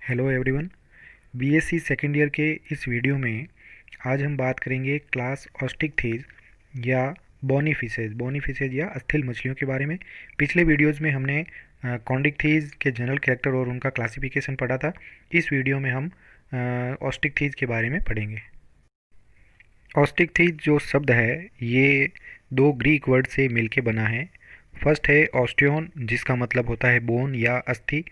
Hello everyone. BSc second year के इस video में आज हम बात करेंगे क्लास ऑस्टिकथीज या बोनीफिशेज या अस्थिल मछलियों के बारे में। पिछले वीडियोस में हमने कॉन्डिकथीज के जनरल कैरेक्टर और उनका क्लासिफिकेशन पढ़ा था। इस वीडियो में हम ऑस्टिकथीज के बारे में पढ़ेंगे। ऑस्टिकथीज जो शब्द है ये दो ग्रीक वर्ड से मिलके बना है। फर्स्ट है ऑस्टियोन जिसका मतलब होता है बोन या अस्थि,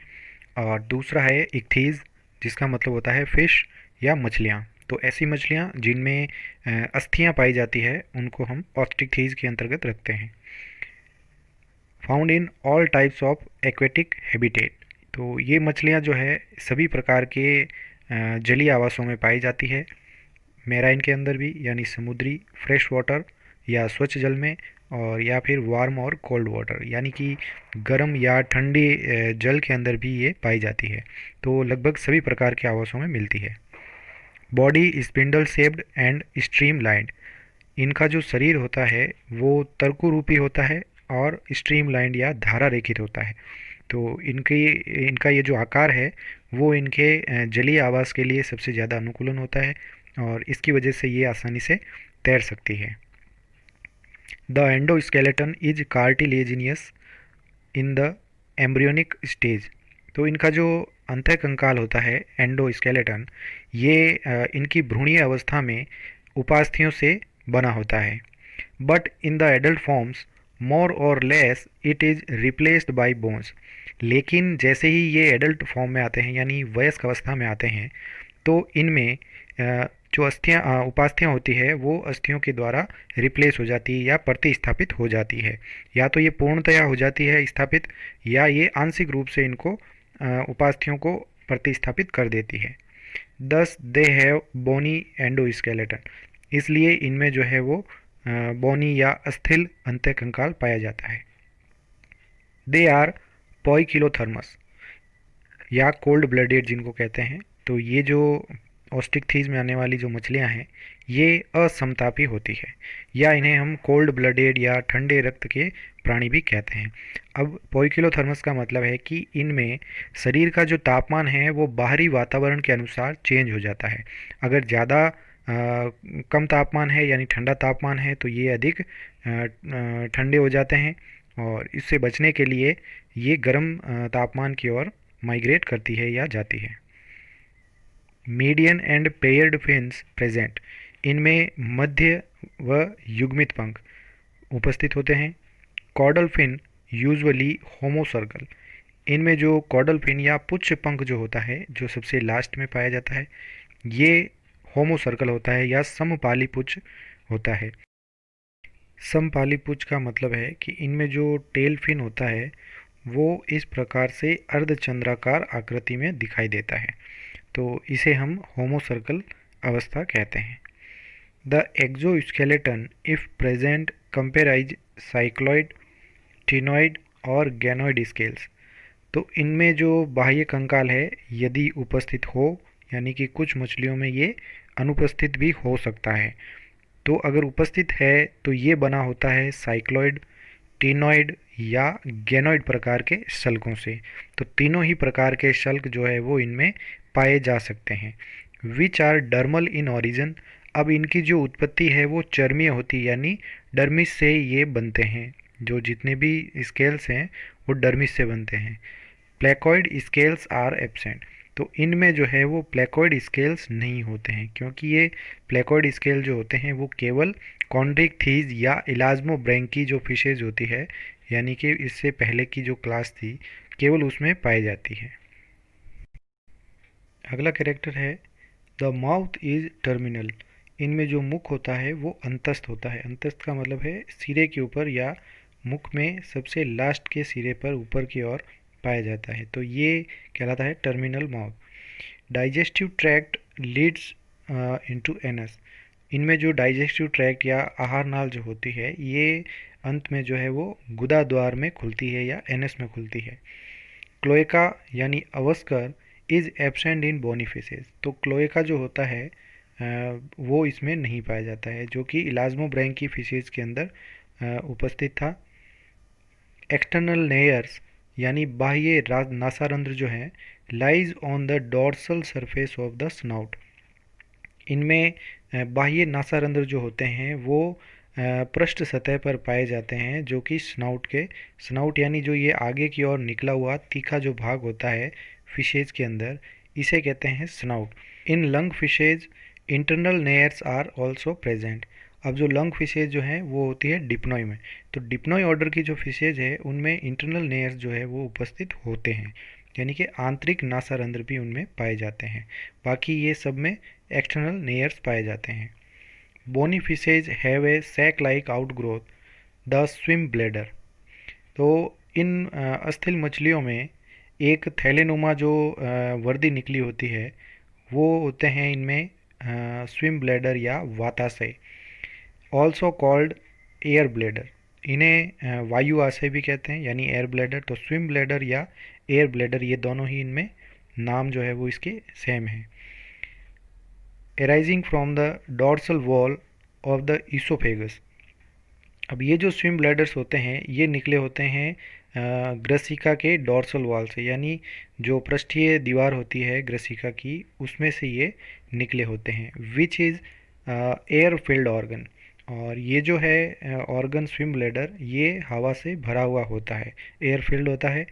और दूसरा है इक्थीज जिसका मतलब होता है फिश या मछलियाँ। तो ऐसी मछलियाँ जिनमें अस्थियाँ पाई जाती है उनको हम ऑस्टिकथीज के अंतर्गत रखते हैं। Found in all types of aquatic habitat. तो ये मछलियाँ जो है सभी प्रकार के जलीय आवासों में पाई जाती है। मेराइन के अंदर भी यानी समुद्री, फ्रेश वाटर या स्वच्छ जल में, और या फिर वार्म और कोल्ड वाटर यानी कि गर्म या ठंडे जल के अंदर भी ये पाई जाती है। तो लगभग सभी प्रकार के आवासों में मिलती है। Body spindle shaped and stream lined. इनका जो शरीर होता है वो तर्कु रूपी होता है और स्ट्रीम लाइंड या धारा रेखित होता है। तो इनका ये जो आकार है वो इनके जलीय आवास के लिए सबसे ज़्यादा अनुकूलन होता है और इसकी वजह से ये आसानी से तैर सकती है। The endoskeleton is cartilaginous in the embryonic stage. तो इनका जो अंतःकंकाल होता है एंडोस्केलेटन, ये इनकी भ्रूणीय अवस्था में उपास्थियों से बना होता है। But in the adult forms more और less it is replaced by bones. लेकिन जैसे ही ये एडल्ट फॉर्म में आते हैं यानी वयस्क अवस्था में आते हैं तो इनमें जो अस्थियाँ उपास्थियाँ होती है वो अस्थियों के द्वारा रिप्लेस हो जाती है या प्रतिस्थापित हो जाती है। या तो ये पूर्णतया हो जाती है स्थापित, या ये आंशिक रूप से इनको उपास्थियों को प्रतिस्थापित कर देती है। दस दे हैव बोनी एंडोस्केलेटन। इसलिए इनमें जो है वो बोनी या अस्थिल अंतःकंकाल पाया जाता है। दे आर पॉइकिलोथर्मस या कोल्ड ब्लडेड जिनको कहते हैं। तो ये जो ऑस्टिकथीज में आने वाली जो मछलियां हैं ये असमतापी होती है, या इन्हें हम कोल्ड ब्लडेड या ठंडे रक्त के प्राणी भी कहते हैं। अब पोइकिलोथर्मस का मतलब है कि इनमें शरीर का जो तापमान है वो बाहरी वातावरण के अनुसार चेंज हो जाता है। अगर ज़्यादा कम तापमान है यानी ठंडा तापमान है तो ये अधिक ठंडे हो जाते हैं, और इससे बचने के लिए ये गर्म तापमान की ओर माइग्रेट करती है या जाती है। Median and paired fins present. इनमें मध्य व युग्मित पंख उपस्थित होते हैं। Caudal fin usually homocercal. इनमें जो कॉर्डल फिन या पुच्छ पंख जो होता है जो सबसे लास्ट में पाया जाता है ये होमोसर्कल होता है या समपाली पुच्छ होता है। समपाली पुच्छ का मतलब है कि इनमें जो टेल फिन होता है वो इस प्रकार से अर्धचंद्राकार आकृति में दिखाई देता है, तो इसे हम होमोसर्कल अवस्था कहते हैं। The exoskeleton if present comprises cycloid, ctenoid और गैनोइड स्केल्स। तो इनमें जो बाह्य कंकाल है यदि उपस्थित हो, यानी कि कुछ मछलियों में ये अनुपस्थित भी हो सकता है। तो अगर उपस्थित है तो ये बना होता है साइक्लॉइड, टिनॉइड या गैनोइड प्रकार के शल्कों से। तो तीनों ही प्रकार के शल्क जो है वो इनमें पाए जा सकते हैं। Which are dermal in origin. अब इनकी जो उत्पत्ति है वो चर्मीय होती है यानी डर्मिस से ये बनते हैं। जो जितने भी स्केल्स हैं वो डर्मिस से बनते हैं। Placoid scales are absent. तो इनमें जो है वो प्लेकॉइड स्केल्स नहीं होते हैं, क्योंकि ये प्लेकॉइड स्केल जो होते हैं वो केवल कॉन्ड्रिकथीज या इलाज्मोब्रैंकी जो फिशेज होती है, यानी कि इससे पहले की जो क्लास थी, केवल उसमें पाई जाती है। अगला कैरेक्टर है द माउथ इज टर्मिनल। इनमें जो मुख होता है वो अंतस्थ होता है। अंतस्थ का मतलब है सिरे के ऊपर या मुख में सबसे लास्ट के सिरे पर ऊपर की ओर पाया जाता है, तो ये कहलाता है terminal mouth. Digestive tract Leeds into anus. इनमें जो डाइजेस्टिव ट्रैक्ट या आहार नाल जो होती है ये अंत में जो है वो गुदा द्वार में खुलती है या एनस में खुलती है। क्लोएका यानी अवस्कर इज एब्सेंट इन बोनीफिशेज। तो क्लोएका जो होता है वो इसमें नहीं पाया जाता है, जो कि इलाज्मोब्रैंकी फिशेज के अंदर उपस्थित था। एक्सटर्नल नेयर्स यानी बाह्य नासारंध्र जो हैं lies on the dorsal surface of the snout. इनमें बाह्य नासारंध्र जो होते हैं वो पृष्ठ सतह पर पाए जाते हैं, जो कि स्नाउट यानी जो ये आगे की ओर निकला हुआ तीखा जो भाग होता है फिशेज के अंदर, इसे कहते हैं snout. In lung fishes internal nares are also present. अब जो लंग फिशेज जो है वो होती है डिप्नोई में, तो डिप्नोई ऑर्डर की जो फिशेज है उनमें इंटरनल नेयर्स जो है वो उपस्थित होते हैं, यानी कि आंतरिक नासारंध्र भी उनमें पाए जाते हैं। बाकी ये सब में एक्सटर्नल नेयर्स पाए जाते हैं। Bony fishes have a sac like outgrowth the swim bladder. तो इन अस्थिल मछलियों में एक थैलेनुमा जो वर्दी निकली होती है वो होते हैं इनमें स्विम ब्लैडर या वाताशय, ऑल्सो कॉल्ड एयर ब्लैडर। इन्हें वायु आशय भी कहते हैं यानी एयर ब्लैडर। तो स्विम ब्लैडर या एयर ब्लैडर ये दोनों ही इनमें नाम जो है वो इसके सेम है। Arising from the dorsal wall of the oesophagus. अब ये जो स्विम ब्लैडर्स होते हैं ये निकले होते हैं ग्रसिका के डॉर्सल वॉल से, यानी जो पृष्ठीय दीवार होती है ग्रसिका की उसमें से ये निकले होते हैं। Which is air filled organ. और ये जो है ऑर्गन स्विम ब्लैडर ये हवा से भरा हुआ होता है, एयर फिल्ड होता है।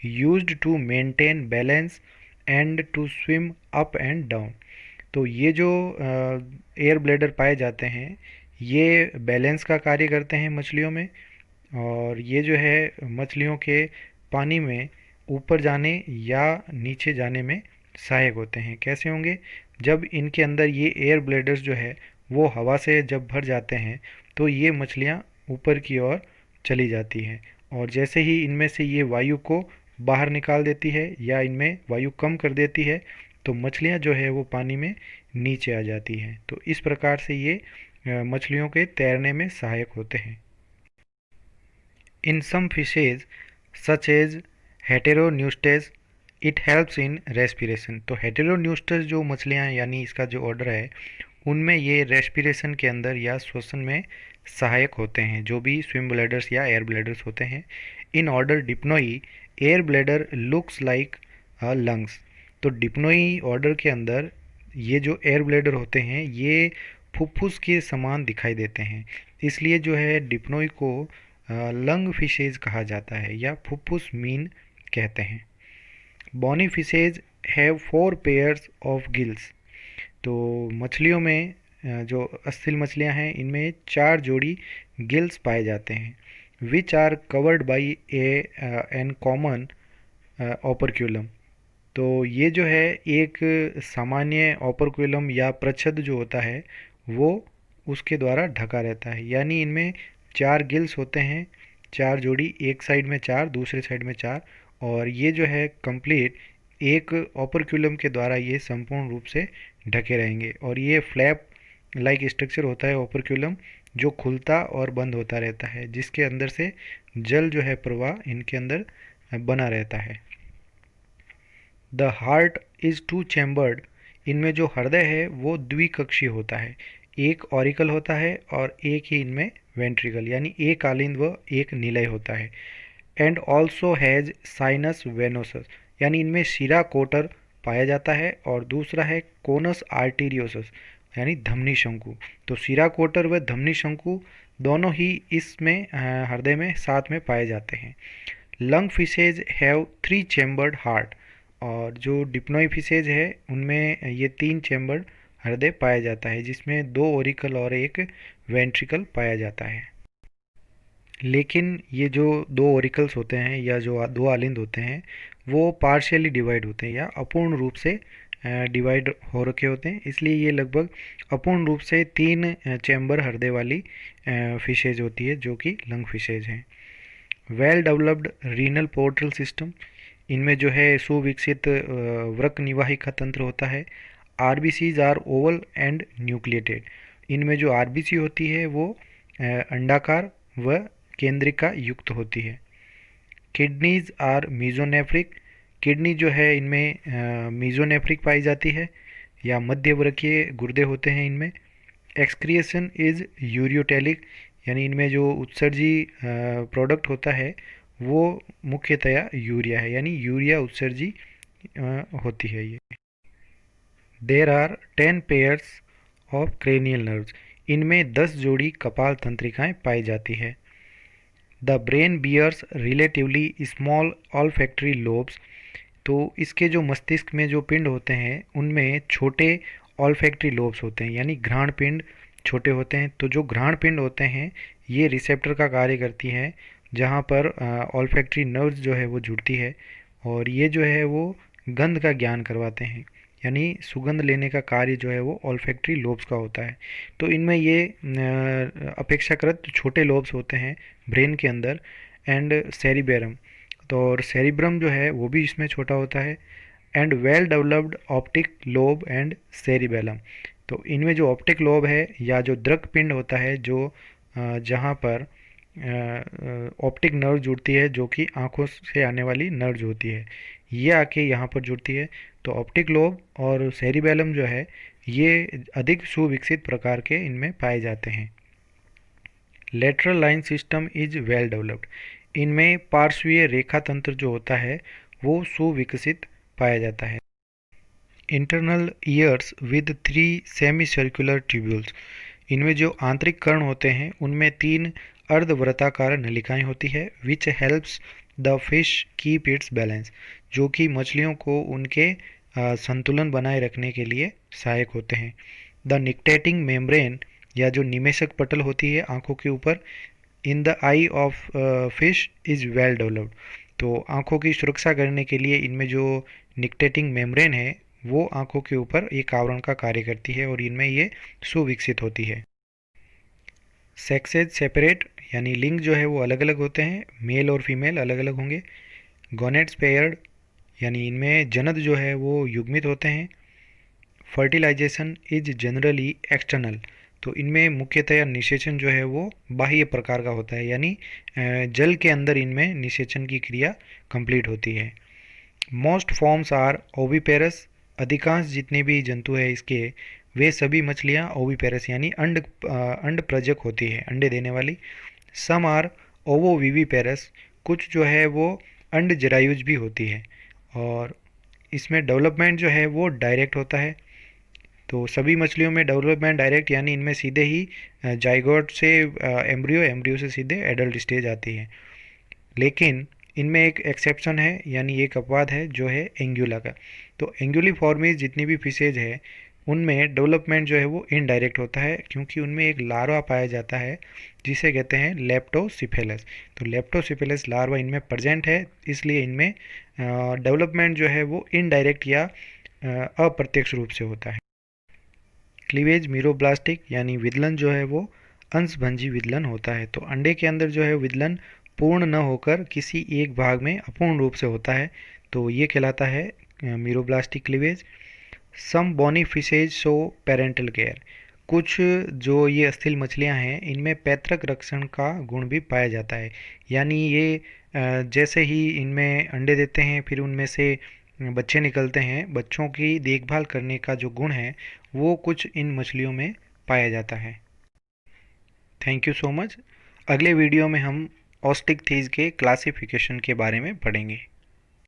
Used to maintain balance and to swim up and down. तो ये जो एयर ब्लैडर पाए जाते हैं ये बैलेंस का कार्य करते हैं मछलियों में, और ये जो है मछलियों के पानी में ऊपर जाने या नीचे जाने में सहायक होते हैं। कैसे होंगे? जब इनके अंदर ये एयर ब्लैडर्स जो है वो हवा से जब भर जाते हैं तो ये मछलियाँ ऊपर की ओर चली जाती हैं, और जैसे ही इनमें से ये वायु को बाहर निकाल देती है या इनमें वायु कम कर देती है तो मछलियाँ जो है वो पानी में नीचे आ जाती हैं। तो इस प्रकार से ये मछलियों के तैरने में सहायक होते हैं। In some fishes such as heteropneustes it helps in respiration. तो हेटेरोन्यूस्टेज जो मछलियाँ यानी इसका जो ऑर्डर है उनमें ये रेस्पिरेशन के अंदर या श्वसन में सहायक होते हैं, जो भी स्विम ब्लैडर्स या एयर ब्लैडर्स होते हैं। In order Dipnoi air bladder looks like lungs. तो डिप्नोई ऑर्डर के अंदर ये जो एयर ब्लैडर होते हैं ये फुफ्फुस के समान दिखाई देते हैं, इसलिए जो है डिप्नोई को लंग फिशेज कहा जाता है या फुफ्फुस मीन कहते हैं। Bony fishes have 4 pairs of gills. तो मछलियों में जो अस्थिल मछलियां हैं इनमें 4 जोड़ी गिल्स पाए जाते हैं, which are covered by an common operculum. तो ये जो है एक सामान्य ओपरक्यूलम या प्रच्छद जो होता है वो उसके द्वारा ढका रहता है, यानी इनमें 4 गिल्स होते हैं, 4 जोड़ी, एक साइड में 4 दूसरे साइड में 4, और ये जो है कंप्लीट एक ओपरक्यूलम के द्वारा ये संपूर्ण रूप से ढके रहेंगे। और ये फ्लैप लाइक स्ट्रक्चर होता है ओपरक्यूलम जो खुलता और बंद होता रहता है, जिसके अंदर से जल जो है प्रवाह इनके अंदर बना रहता है। The heart is 2 chambered. इनमें जो हृदय है वो द्विकक्षीय होता है, एक ऑरिकल होता है और एक ही इनमें वेंट्रिकल, यानी एक कालिंद व एक निलय होता है। And also has sinus venosus, यानी इनमें शिरा कोटर पाया जाता है, और दूसरा है कोनस आर्टीरियोसस यानी धमनी शंकु। तो शिरा कोटर व धमनी शंकु दोनों ही इसमें हृदय में साथ में पाए जाते हैं। Lung fishes have 3 chambered heart. और जो डिप्नोई फिशेज है उनमें ये 3 चैम्बर्ड हृदय पाया जाता है, जिसमें 2 ओरिकल और एक वेंट्रिकल पाया जाता है। लेकिन ये जो 2 ओरिकल्स होते हैं या जो 2 आलिंद होते हैं वो पार्शियली डिवाइड होते हैं या अपूर्ण रूप से डिवाइड हो रखे होते हैं, इसलिए ये लगभग अपूर्ण रूप से 3 चैम्बर हृदय वाली फिशेज होती है जो कि लंग फिशेज हैं। Well developed renal portal system. इनमें जो है सुविकसित वृक्क निवाहिका तंत्र होता है। RBCs are oval and nucleated. इनमें जो आरबीसी होती है वो अंडाकार व केंद्रिका युक्त होती है। Kidneys are mesonephric. किडनी जो है इनमें मीजोनेफ्रिक पाई जाती है या मध्यवर्गीय गुर्दे होते हैं इनमें। एक्सक्रिएशन इज यूरियोटेलिक, यानी इनमें जो उत्सर्जी प्रोडक्ट होता है वो मुख्यतया यूरिया है, यानी यूरिया उत्सर्जी होती है ये। There are 10 pairs of cranial nerves, इनमें 10 जोड़ी कपाल तंत्रिकाएं पाई जाती है। The brain bears relatively small olfactory lobes, तो इसके जो मस्तिष्क में जो पिंड होते हैं उनमें छोटे ऑल्फैक्टरी लोब्स होते हैं, यानी घ्राण पिंड छोटे होते हैं। तो जो घ्राण पिंड होते हैं ये रिसेप्टर का कार्य करती हैं, जहाँ पर ऑल्फैक्टरी नर्व्स जो है वो जुड़ती है, और ये जो है वो गंध का ज्ञान करवाते हैं, यानी सुगंध लेने का कार्य जो है वो ऑल्फैक्टरी लोब्स का होता है। तो इनमें ये अपेक्षाकृत छोटे लोब्स होते हैं ब्रेन के अंदर। एंड सेरिबेरम, तो और सेरिब्रम जो है वो भी इसमें छोटा होता है। And well developed optic lobe and cerebellum, तो इनमें जो ऑप्टिक लोब है या जो दृक पिंड होता है, जो जहाँ पर ऑप्टिक नर्व जुड़ती है, जो कि आँखों से आने वाली नर्व होती है, ये आके यहाँ पर जुड़ती है। तो ऑप्टिक लोब और सेरिबेलम जो है ये अधिक सुविकसित प्रकार के इनमें पाए जाते हैं। Lateral line system is well developed, इनमें पार्श्वीय रेखा तंत्र जो होता है वो सुविकसित पाया जाता है। Internal years with 3 semi circular tubules, इनमें जो आंतरिक कर्ण होते हैं उनमें 3 अर्धवृत्ताकार नलिकाएं होती है। Which helps the fish keep its balance, जो कि मछलियों को उनके संतुलन बनाए रखने के लिए सहायक होते हैं। द निक्टेटिंग मेम्ब्रेन, या जो निमेशक पटल होती है आँखों के ऊपर, in the I of fish is well developed, तो आँखों की सुरक्षा करने के लिए इनमें जो निक्टेटिंग मेम्ब्रेन है वो आँखों के ऊपर एक आवरण का कार्य करती है और इनमें ये सुविकसित होती है। सेक्सेज सेपरेट, यानी लिंग जो है वो अलग अलग होते हैं, मेल और फीमेल अलग अलग होंगे। गोनेट्स पेयर्ड, यानी इनमें जनद जो है वो युग्मित होते हैं। फर्टिलाइजेशन इज जनरली एक्सटर्नल, तो इनमें मुख्यतया निषेचन जो है वो बाह्य प्रकार का होता है, यानी जल के अंदर इनमें निषेचन की क्रिया कंप्लीट होती है। मोस्ट फॉर्म्स आर ओविपेरस, अधिकांश जितने भी जंतु है इसके वे सभी मछलियाँ ओविपेरस यानी अंड प्रजक होती है, अंडे देने वाली। सम आर ओवोविविपेरस, कुछ जो है वो अंड जरायुज भी होती है, और इसमें डेवलपमेंट जो है वो डायरेक्ट होता है। तो सभी मछलियों में डेवलपमेंट डायरेक्ट, यानी इनमें सीधे ही जाइगोट से एम्ब्रियो, एम्ब्रियो से सीधे एडल्ट स्टेज आती है। लेकिन इनमें एक एक्सेप्शन है, यानी एक अपवाद है जो है एंगुला का। तो एंगुलीफॉर्मीज जितनी भी फिशेज है उनमें डेवलपमेंट जो है वो इनडायरेक्ट होता है, क्योंकि उनमें एक लार्वा पाया जाता है जिसे कहते हैं लेप्टोसिफेलस। तो लेप्टोसिफेलस लार्वा इनमें प्रेजेंट है, इसलिए इनमें डेवलपमेंट जो है वो इनडायरेक्ट या अप्रत्यक्ष रूप से होता है। क्लीवेज मीरोब्लास्टिक, यानी विदलन जो है वो अंशभंजी विदलन होता है। तो अंडे के अंदर जो है विदलन पूर्ण न होकर किसी एक भाग में अपूर्ण रूप से होता है, तो ये कहलाता है meroblastic cleavage. Some bony fishes show parental care, कुछ जो ये अस्थिल मछलियां हैं इनमें पैतृक रक्षण का गुण भी पाया जाता है, यानी ये जैसे ही इनमें अंडे देते हैं फिर उनमें से बच्चे निकलते हैं, बच्चों की देखभाल करने का जो गुण है वो कुछ इन मछलियों में पाया जाता है। Thank you so much. अगले वीडियो में हम ऑस्टिक थीज के क्लासिफिकेशन के बारे में पढ़ेंगे।